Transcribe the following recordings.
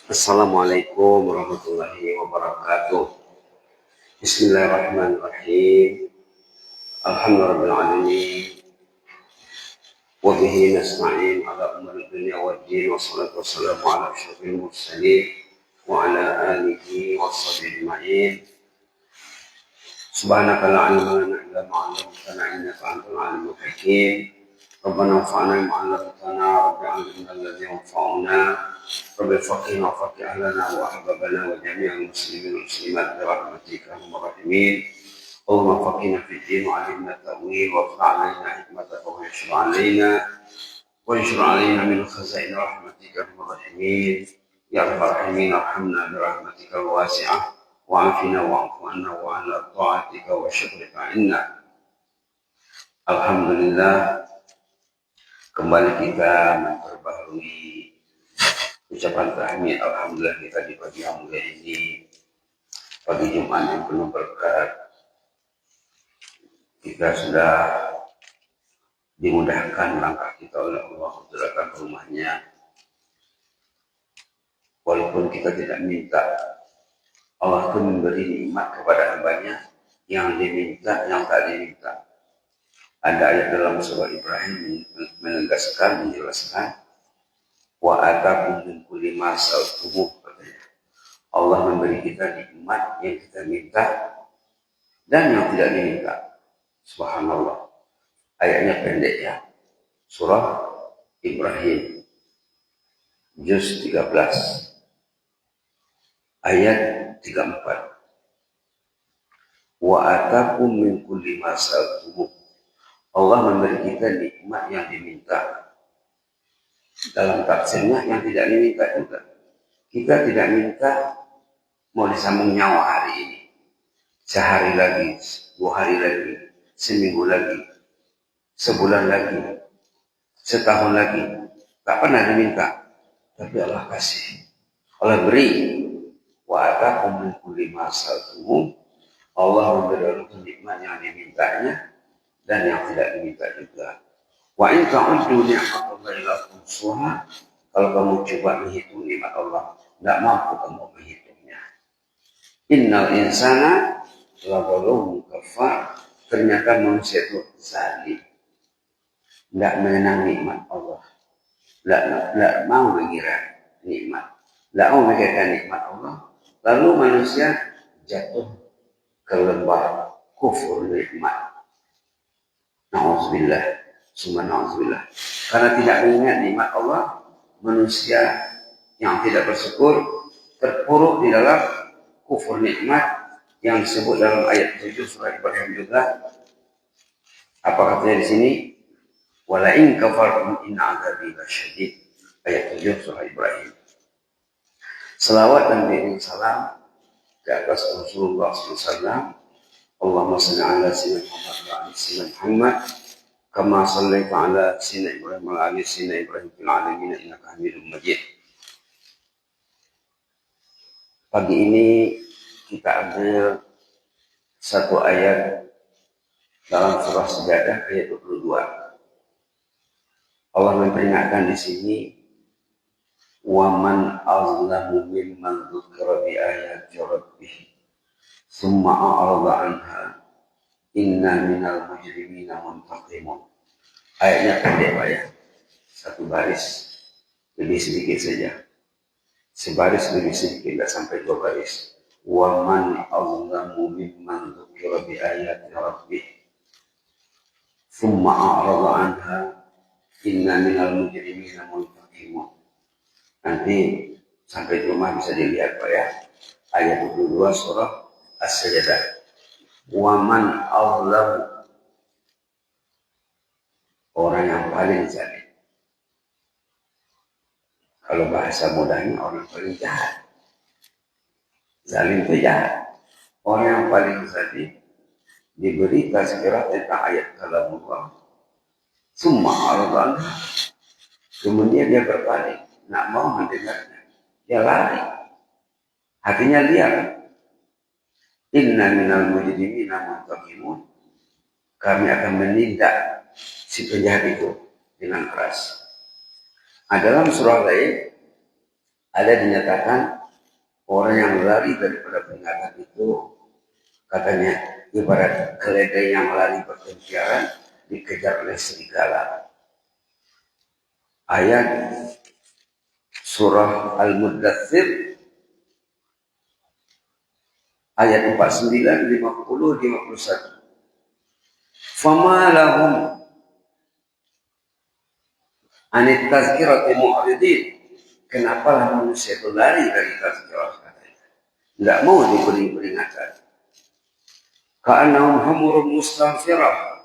Assalamualaikum warahmatullahi wabarakatuh. Bismillahirrahmanirrahim. Alhamdulillahirrahmanirrahim. Wabihi nasta'in ala umuri dunia wa din. Wassalatu wassalamu ala asyrafil mursalin wa ala alihi wa sahbihi ajma'in. Subhanaka la ilma lana illa ma 'allamtana innaka antal alimul hakim. Rabbana anfa'na bima 'allamtana rabbi 'allimna alladhi yanfa'una. Rabbi faqihna wa faqih ahlana wa ahbabana wa jami'al muslimin wal muslimat bi rahmatika ya arhamar rahimin. Allahumma faqihna fid din wa 'allimna at-ta'wil wa fa'al 'alaina hikmataka wa yashra 'alaina min khazain rahmatika ya arhamar rahimin. Ya arhamar rahimin arhamna bi rahmatikal wasi'ah wa 'afina wa'fu 'anna wa 'ala ta'atika wa syukrika inna. Alhamdulillah, kembali kita memperbaharui ucapan tahmid alhamdulillah kita di pagi yang mulia ini, pagi Jumat yang penuh berkat. Kita sudah dimudahkan langkah kita oleh Allah untuk datang ke rumahnya, walaupun kita tidak minta. Allah pun memberi nikmat kepada hambanya yang diminta, yang tak diminta. Ada ayat dalam surah Ibrahim menegaskan, menjelaskan, wa atakum min kulli ma sa'altumuh, katanya. Allah memberi kita nikmat yang kita minta dan yang tidak diminta. Subhanallah. Ayatnya pendek ya. Surah Ibrahim juz 13 ayat 34. Wa atakum min kulli ma sa'altumuh. Allah memberi kita nikmat yang diminta. Dalam tafsirnya yang tidak diminta juga. Kita tidak minta mau disambung nyawa hari ini, sehari lagi, 2 hari lagi, seminggu lagi, sebulan lagi, setahun lagi. Tak pernah diminta, tapi Allah kasih, Allah beri. Wa atakum min kulli ma sa'altumuh. Allah memberi nikmat yang dimintanya dan yang tidak diminta juga. Wa in ta'uddu ni'matallahi la tuhsuha. Kalau kamu coba menghitung nikmat Allah, tidak mampu kamu menghitungnya. Innal insana lazalumun kafar. Ternyata manusia itu zalim, tidak mengenang nikmat Allah, tidak mau mengira nikmat, tidak mau mengira nikmat Allah. Lalu manusia jatuh ke lembah kufur nikmat. Na'udzubillah, summa na'udzubillah. Karena tidak mengingat nikmat Allah, manusia yang tidak bersyukur terpuruk di dalam kufur nikmat yang disebut dalam ayat 7 surah Ibrahim juga. Apa katanya di sini? Wala in kafartum inna 'adzabi lasyadid. Ayat 7 surah Ibrahim. Selawat dan salam ke atas Rasulullah SAW. Allahumma salli ala sayyidina Muhammad wa ala sayyidina Muhammad kama shallaita ala sayyidina Ibrahim wa ala sayyidina Ibrahim fil alamin innaka Hamidum Majid. Pagi ini kita ambil satu ayat dalam surah Sajadah ayat 22. Allah memperingatkan di sini, wa man azlamu mimman dzukira bi ayati rabbih summa a'rada anha inna minal mujrimina muntaqimun. Ayatnya pendek Pak ya, satu baris, lebih sedikit saja, sebaris lebih sedikit, tidak sampai 2 baris. Wa man azlamu mimman dzukira bi ayati rabbih summa a'rada anha inna minal mujrimina muntaqimun. Nanti sampai di rumah bisa dilihat Pak ya, ayat 22 surah As-Sajdah. Wa man azlamu, orang yang paling zalim. Kalau bahasa mudahnya orang paling jahat. Zalim itu jahat. Orang yang paling zalim diberi tazkirah tentang ayat kalamullah, summa a'rada anha, kemudian dia berbalik, nak mau mendengarnya, dia lari, hatinya liar. Inna minal mujrimina muntaqimun, kami akan menindak si penjahat itu dengan keras. Dalam surah lain Ada dinyatakan orang yang lari daripada peringatan itu katanya ibarat keledai yang lari berkeliaran dikejar oleh serigala. Ayat surah Al-Muddatsir ayat 49, 50, 51. Fama lahum anit tazkirati mu'ridin. Kenapalah manusia itu lari dari tazkirah katanya. Tidak mau diberi peringatan. Ka'annahum humurun mustanfirah.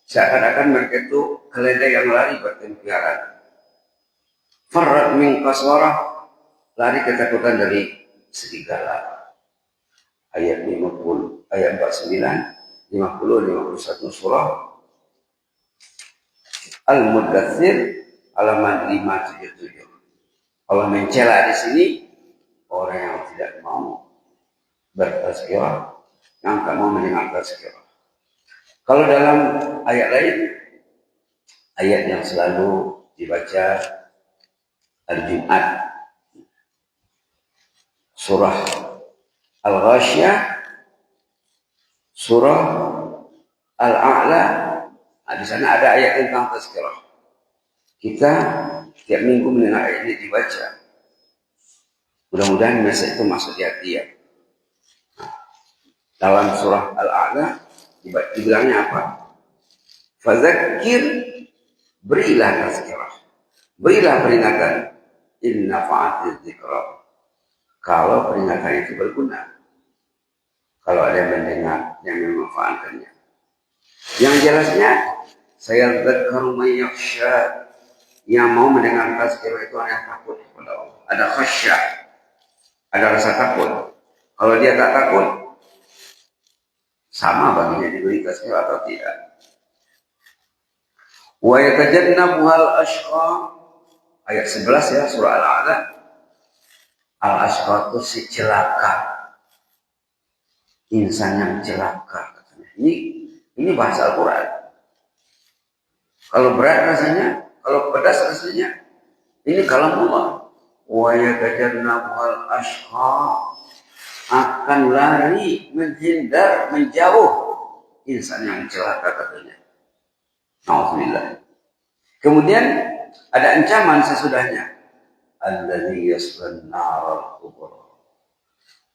Seakan-akan mereka itu keledai yang lari bertempiaran. Farrat min qaswarah, lari ketakutan dari serigala. Ayat 50, ayat 49, 50, 51 surah Al-Muddatsir halaman 577. Allah mencela di sini orang yang tidak mau bertazkirah, yang tak mau mendengar tazkirah. Kalau dalam ayat lain, ayat yang selalu dibaca Al-Jum'at, surah Al-Ghasyiyah, surah Al-A'la. Nah, di sana ada ayat tentang tazkirah. Kita tiap minggu mendengar ayat ini dibaca. Mudah-mudahan masa itu masuk di hati ya. Dalam surah Al-A'la dibilangnya apa? Fadzakir, berilah tazkirah, berilah peringatan. Inna fa'atiz dzikra, kalau peringatan itu berguna, kalau ada yang mendengar yang memanfaatkannya. Yang jelasnya, saya dzakkaru may yakhsha, yang mau mendengar tazkirah itu ada takut kepada Allah, ada khasyah, ada rasa takut. Kalau dia tak takut, sama baginya diberi tazkirah atau tidak. Wa yatajannabuhal ashqa, ayat 11 ya surah Al-A'la. Al-ashqa itu si celaka, insan yang celaka katanya. Ini bahasa Al-Quran. Kalau berat rasanya, kalau pedas rasanya, ini kalamullah. Wa yatajannabuhal ashqa, akan lari, menghindar, menjauh insan yang celaka katanya. Alhamdulillah. Kemudian ada ancaman sesudahnya. Alladzi yaslan naral kubra.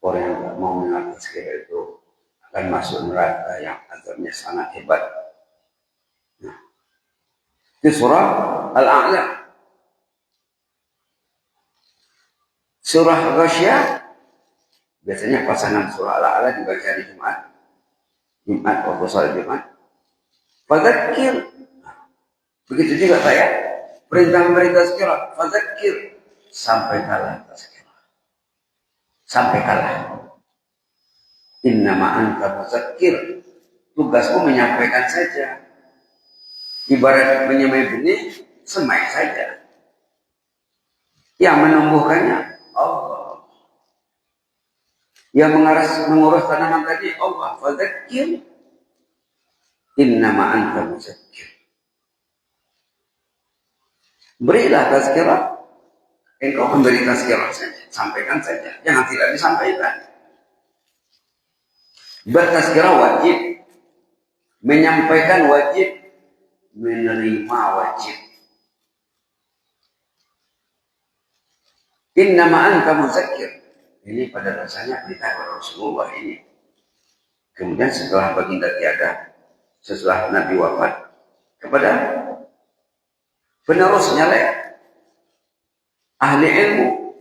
Orang yang tak mau mendengar tazkirah itu akan masuk neraka yang azabnya sangat hebat. Nah, itu surah Al-A'la. Surah Ghasyiyah biasanya pasangan surah Al-A'la dibaca di Jumat waktu salat Jumat. Fadzakir, begitu juga saya perintah memberi tazkirah. Fadzakir, sampaikanlah tazkirah, sampaikanlah. Innama anta muzakkir, tugasmu menyampaikan saja. Ibarat menyemai benih, semai saja. Yang menumbuhkannya Allah, yang mengurus tanaman tadi Allah. Fadzakir, innama anta muzakkir, berilah tazkirah. Engkau memberi tazkirah saja, sampaikan saja, jangan tidak disampaikan. Bertazkirah wajib, menyampaikan wajib, menerima wajib. Innama anta muzakkir, ini pada dasarnya perintah Rasulullah ini. Kemudian setelah baginda tiada, setelah Nabi wafat, kepada penerusnya ahli ilmu,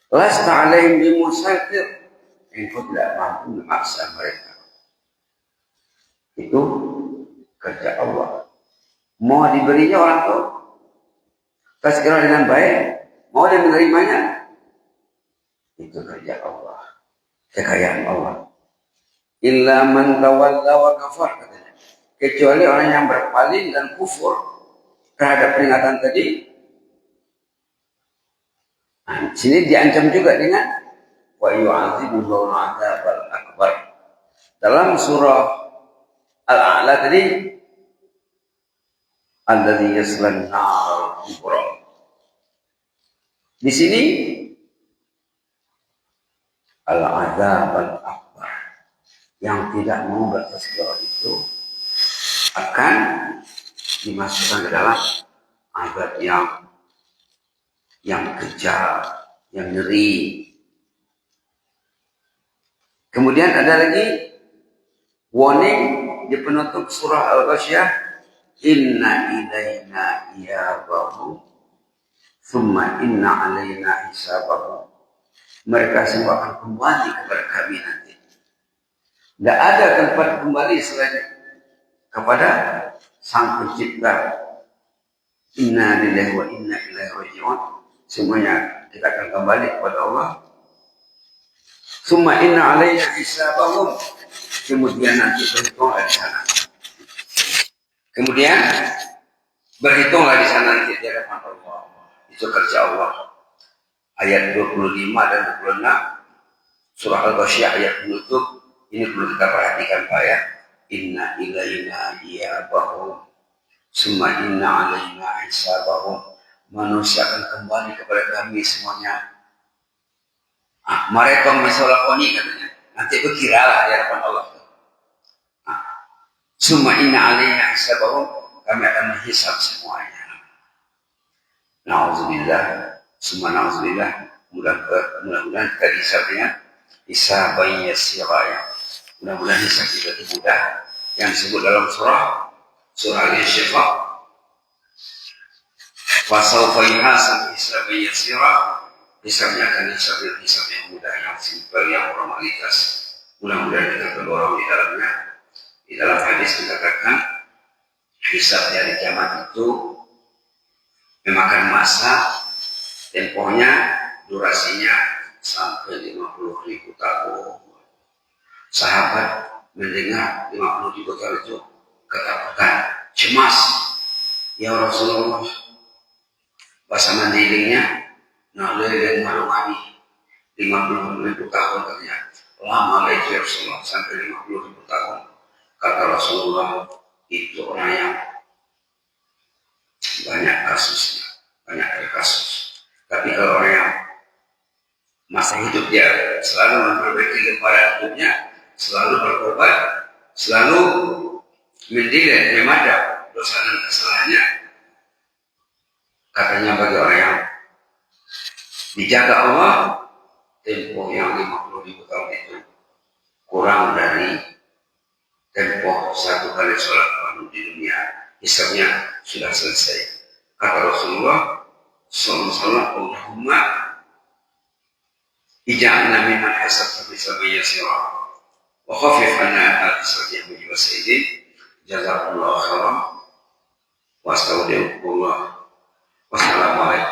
lasta alaihim bimusafir, engkau tidak mampu memaksa mereka. Itu kerja Allah. Mau diberinya orang itu tazkirah dengan baik, mau dia menerimanya, itu kerja Allah, kekayaan Allah. Illa man tawalla wa kafar, katanya, kecuali orang yang berpaling dan kufur terhadap peringatan tadi. Nah, sini diancam juga dengan wa yu'adzibuhu al-'adzabal akbar. Dalam surah Al-A'la tadi, alladzi yaslan naral kubra, Di sini al-adzab al-akbar, yang tidak mau bertasbih itu akan dimasukkan ke dalam azab yang kejam, yang ngeri. Kemudian ada lagi warning di penutup surah Al-Ghasyiyah, inna ilaina iyabahum summa inna alaina hisabahum. Mereka semua akan kembali kepada kami nanti. Tidak ada tempat kembali selain kepada Sang Pencipta. Inna lillahi wa inna ilaihi raji'un. Semuanya kita akan kembali kepada Allah. Summa inna alaina hisabahum. Kemudian nanti berhitunglah di sana. Kemudian berhitunglah di sana nanti di hadapan Allah. Itu kerja Allah. Ayat 25 dan 26 surah Al-Ghasyiyah ayat penutup. Ini perlu kita perhatikan Pak ya. Inna ilaina iyabahum summa inna alaina hisabahum. Manusia akan kembali kepada kami semuanya. Mereka misalakoni katanya. Nanti berkiralah di hadapan Allah. Summa inna alaina hisabahum. Kami akan menghisab semuanya. Na'udzubillah. Summa na'udzubillah. Mudah-mudahan kita dihisabnya hisaban yasira. Mudah-mudahan hisab kita mudah. Yang disebut dalam surah Al-Insyiqaq. Fasawfa yuhasab hisaban yasira. Hisabnya akan hisab yang mudah, yang simpel, yang formalitas. Mudah-mudahan kita terdorong di dalamnya. Di dalam hadis dikatakan hisab dari kiamat itu memakan masa, tempohnya, durasinya sampai 50.000 tahun. Sahabat mendengar 50.000 tahun itu ketakutan, cemas. Ya Rasulullah, bahasa mandirinya nalai malu kami 50.000 tahun katanya. Lama lagi ya Rasulullah, sampai 50.000 tahun. Kata Rasulullah, itu orang yang banyak kasusnya, banyak kasus. Tapi kalau orang yang masa hidup dia selalu memperbaiki kepada hidupnya, selalu bertobat, selalu mendidik, memadam dosa dan kesalahannya. Katanya bagi orang yang dijaga Allah, tempoh yang 50.000 tahun itu kurang dari tempoh satu kali sholat fardu di dunia. Hisabnya sudah selesai. Kata Rasulullah sallallahu Allahumma ij'alna mimman hasabta hisaban yasira wa khaffif 'anna al-hisab wa sayyidin. Jazakumullahu khairan wa astagfirullah. Wassalamualaikum